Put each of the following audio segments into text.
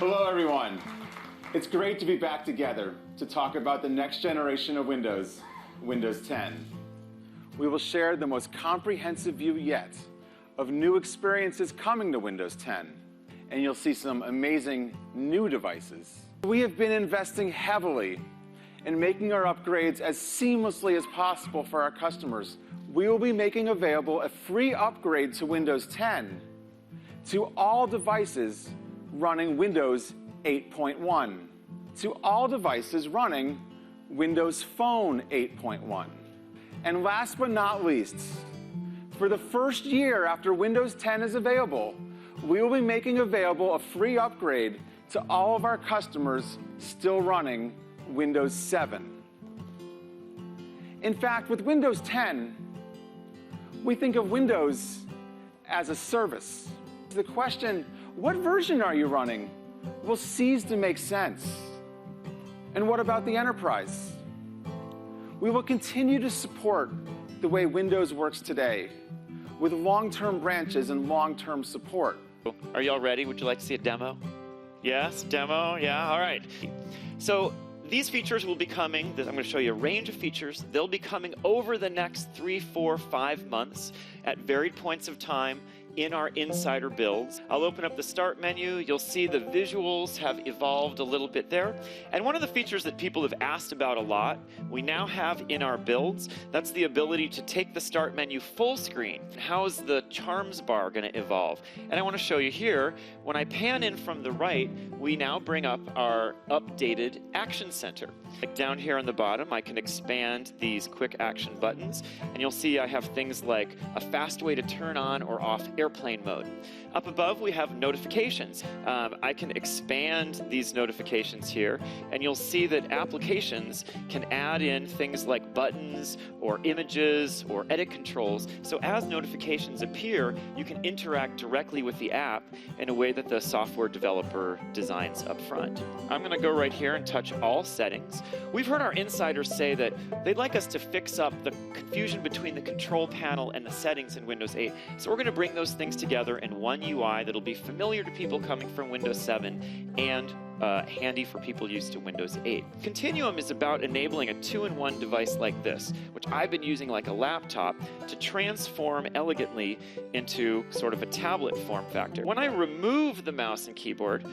Hello, everyone. It's great to be back together to talk about the next generation of Windows, Windows 10. We will share the most comprehensive view yet of new experiences coming to Windows 10, and you'll see some amazing new devices. We have been investing heavily in making our upgrades as seamlessly as possible for our customers. We will be making available a free upgrade to Windows 10 to all devices running Windows 8.1, to all devices running Windows Phone 8.1. And last but not least, for the first year after Windows 10 is available, we will be making available a free upgrade to all of our customers still running Windows 7. In fact, with Windows 10, we think of Windows as a service. The question, what version are you running, will cease to make sense. And what about the enterprise? We will continue to support the way Windows works today, with long-term branches and long-term support. Are you all ready? Would you like to see a demo? Yes, demo, yeah, all right. So these features will be coming, I'm going to show you a range of features. They'll be coming over the next 3, 4, 5 months at varied points of time in our insider builds. I'll open up the start menu. You'll see the visuals have evolved a little bit there. And one of the features that people have asked about a lot, we now have in our builds, that's the ability to take the start menu full screen. How is the charms bar going to evolve? And I want to show you here, when I pan in from the right, we now bring up our updated action center. Like down here on the bottom, I can expand these quick action buttons, and you'll see I have things like a fast way to turn on or off airplane mode. Up above, we have notifications. I can expand these notifications here, and you'll see that applications can add in things like buttons or images or edit controls. So as notifications appear, you can interact directly with the app in a way that the software developer designs up front. I'm going to go right here and touch all settings. We've heard our insiders say that they'd like us to fix up the confusion between the control panel and the settings in Windows 8. So we're going to bring those things together in one UI that'll be familiar to people coming from Windows 7 and handy for people used to Windows 8. Continuum is about enabling a 2-in-1 device like this, which I've been using like a laptop to transform elegantly into sort of a tablet form factor. When I remove the mouse and keyboard,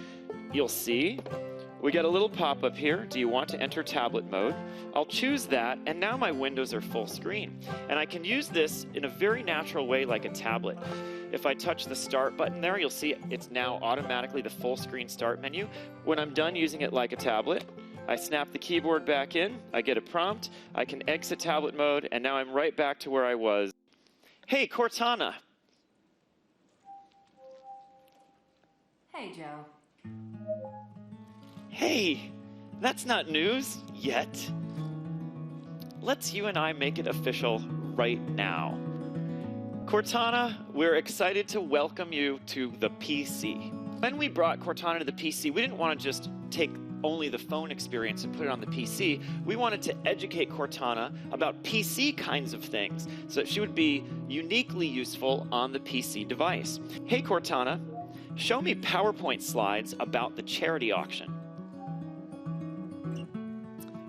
you'll see we get a little pop-up here. Do you want to enter tablet mode? I'll choose that, and now my windows are full screen. And I can use this in a very natural way like a tablet. If I touch the start button there, you'll see it's now automatically the full screen start menu. When I'm done using it like a tablet, I snap the keyboard back in, I get a prompt, I can exit tablet mode, and now I'm right back to where I was. Hey, Cortana. Hey, Joe. Hey, that's not news yet. Let's you and I make it official right now. Cortana, we're excited to welcome you to the PC. When we brought Cortana to the PC, we didn't want to just take only the phone experience and put it on the PC. We wanted to educate Cortana about PC kinds of things so that she would be uniquely useful on the PC device. Hey, Cortana, show me PowerPoint slides about the charity auction.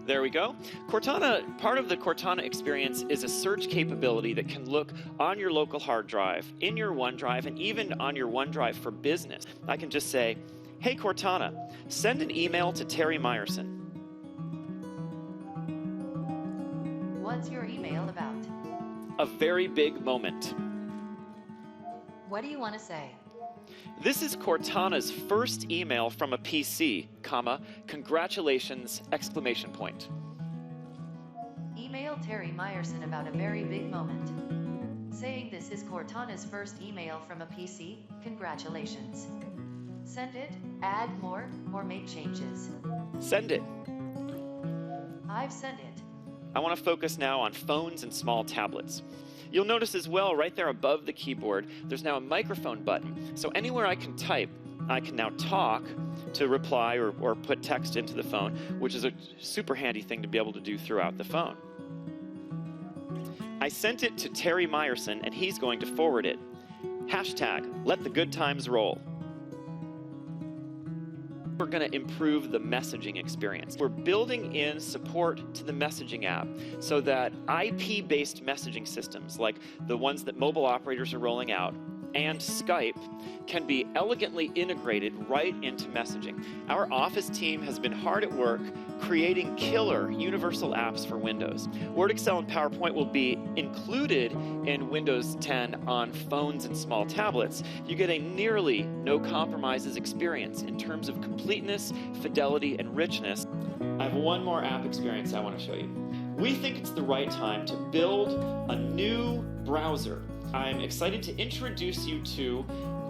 There we go. Cortana, part of the Cortana experience is a search capability that can look on your local hard drive, in your OneDrive, and even on your OneDrive for Business. I can just say, hey Cortana, send an email to Terry Meyerson. What's your email about? A very big moment. What do you want to say? This is Cortana's first email from a PC, comma, congratulations, exclamation point. Email Terry Meyerson about a very big moment. Saying this is Cortana's first email from a PC, congratulations. Send it, add more, or make changes. Send it. I've sent it. I want to focus now on phones and small tablets. You'll notice as well, right there above the keyboard, there's now a microphone button. So anywhere I can type, I can now talk to reply or put text into the phone, which is a super handy thing to be able to do throughout the phone. I sent it to Terry Meyerson, and he's going to forward it. Hashtag, let the good times roll. We're going to improve the messaging experience. We're building in support to the messaging app so that IP-based messaging systems, like the ones that mobile operators are rolling out, and Skype can be elegantly integrated right into messaging. Our Office team has been hard at work creating killer universal apps for Windows. Word, Excel, and PowerPoint will be included in Windows 10 on phones and small tablets. You get a nearly no compromises experience in terms of completeness, fidelity, and richness. I have one more app experience I want to show you. We think it's the right time to build a new browser. I'm excited to introduce you to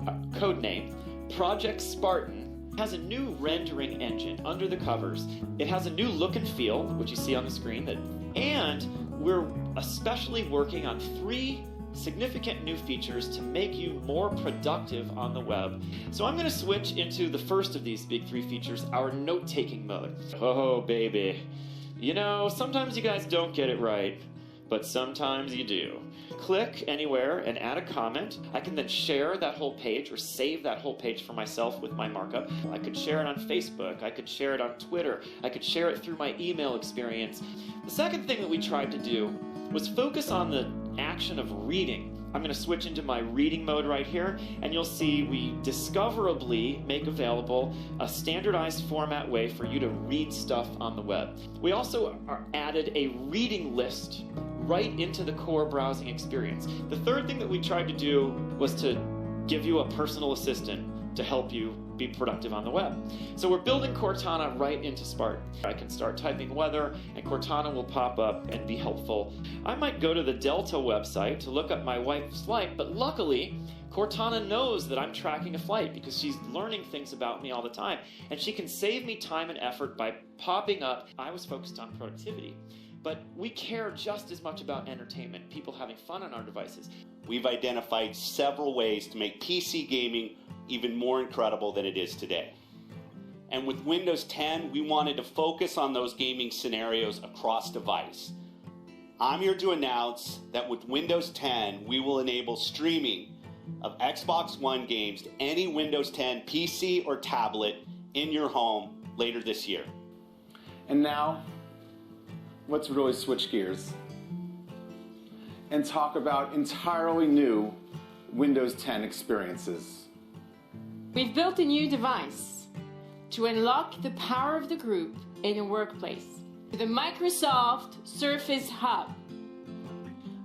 a codename Project Spartan. It has a new rendering engine under the covers. It has a new look and feel, which you see on the screen, and we're especially working on 3 significant new features to make you more productive on the web. So I'm going to switch into the first of these big 3 features, our note-taking mode. Oh, baby. You know, sometimes you guys don't get it right, but sometimes you do. Click anywhere and add a comment. I can then share that whole page or save that whole page for myself with my markup. I could share it on Facebook. I could share it on Twitter. I could share it through my email experience. The second thing that we tried to do was focus on the action of reading. I'm going to switch into my reading mode right here, and you'll see we discoverably make available a standardized format way for you to read stuff on the web. We also added a reading list right into the core browsing experience. The third thing that we tried to do was to give you a personal assistant to help you be productive on the web. So we're building Cortana right into Spartan. I can start typing weather and Cortana will pop up and be helpful. I might go to the Delta website to look up my wife's flight, but luckily Cortana knows that I'm tracking a flight because she's learning things about me all the time, and she can save me time and effort by popping up. I was focused on productivity, but we care just as much about entertainment, people having fun on our devices. We've identified several ways to make PC gaming even more incredible than it is today. And with Windows 10, we wanted to focus on those gaming scenarios across device. I'm here to announce that with Windows 10, we will enable streaming of Xbox One games to any Windows 10 PC or tablet in your home later this year. And now, let's really switch gears and talk about entirely new Windows 10 experiences. We've built a new device to unlock the power of the group in a workplace. The Microsoft Surface Hub.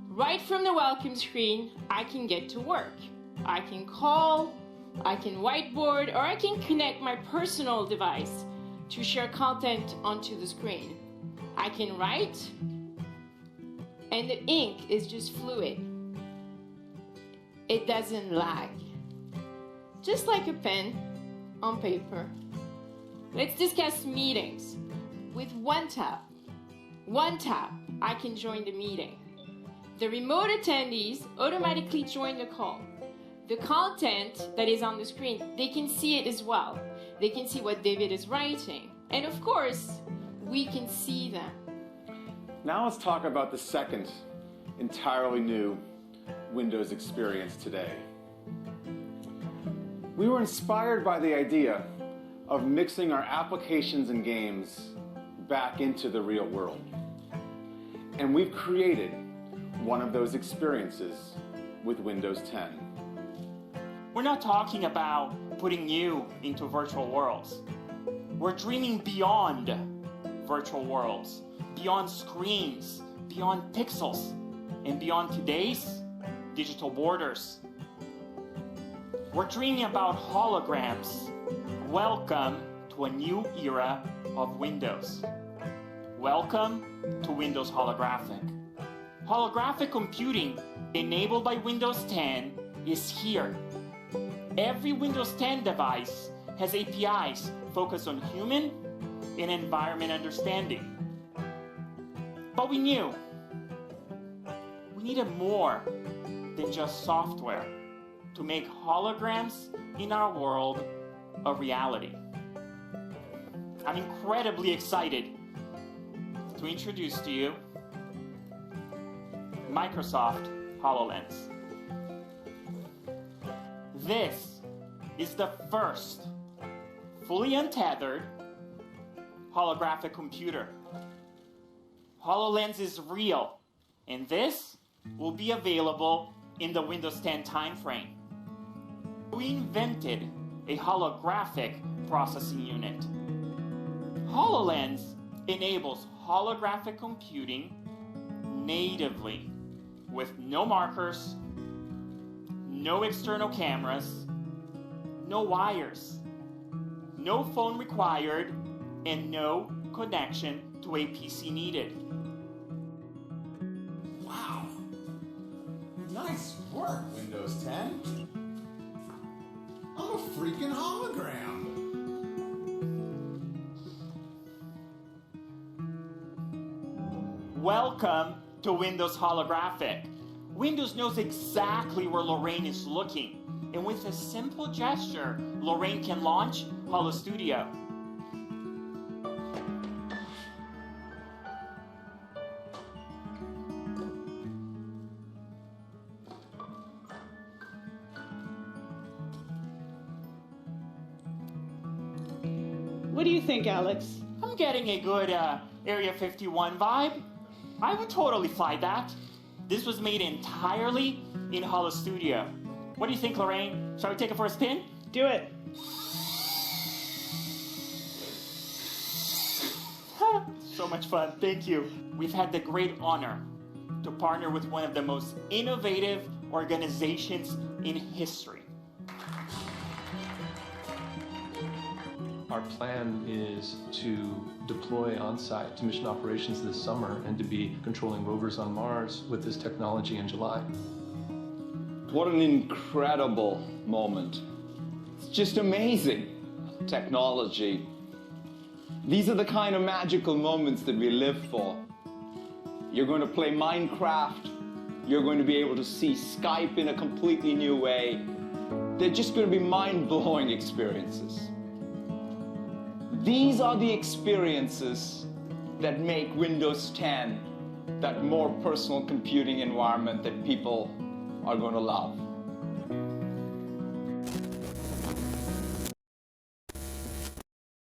Right from the welcome screen, I can get to work. I can call, I can whiteboard, or I can connect my personal device to share content onto the screen. I can write, and the ink is just fluid. It doesn't lag. Just like a pen on paper. Let's discuss meetings. With one tap, I can join the meeting. The remote attendees automatically join the call. The content that is on the screen, they can see it as well. They can see what David is writing. And of course, we can see them. Now let's talk about the second entirely new Windows experience today. We were inspired by the idea of mixing our applications and games back into the real world. And we've created one of those experiences with Windows 10. We're not talking about putting you into virtual worlds. We're dreaming beyond virtual worlds, beyond screens, beyond pixels, and beyond today's digital borders. We're dreaming about holograms. Welcome to a new era of Windows. Welcome to Windows Holographic. Holographic computing enabled by Windows 10 is here. Every Windows 10 device has APIs focused on human and environment understanding. But we knew we needed more than just software to make holograms in our world a reality. I'm incredibly excited to introduce to you Microsoft HoloLens. This is the first fully untethered holographic computer. HoloLens is real, and this will be available in the Windows 10 timeframe. We invented a holographic processing unit. HoloLens enables holographic computing natively with no markers, no external cameras, no wires, no phone required, and no connection to a PC needed. Wow. Nice work, Windows 10. I'm a freaking hologram. Welcome to Windows Holographic. Windows knows exactly where Lorraine is looking, and with a simple gesture, Lorraine can launch Holo Studio. What do you think, Alex? I'm getting a good Area 51 vibe. I would totally fly that. This was made entirely in Holo Studio. What do you think, Lorraine? Shall we take it for a spin? Do it. So much fun, thank you. We've had the great honor to partner with one of the most innovative organizations in history. Our plan is to deploy on-site to mission operations this summer and to be controlling rovers on Mars with this technology in July. What an incredible moment. It's just amazing technology. These are the kind of magical moments that we live for. You're going to play Minecraft. You're going to be able to see Skype in a completely new way. They're just going to be mind-blowing experiences. These are the experiences that make Windows 10 that more personal computing environment that people are going to love.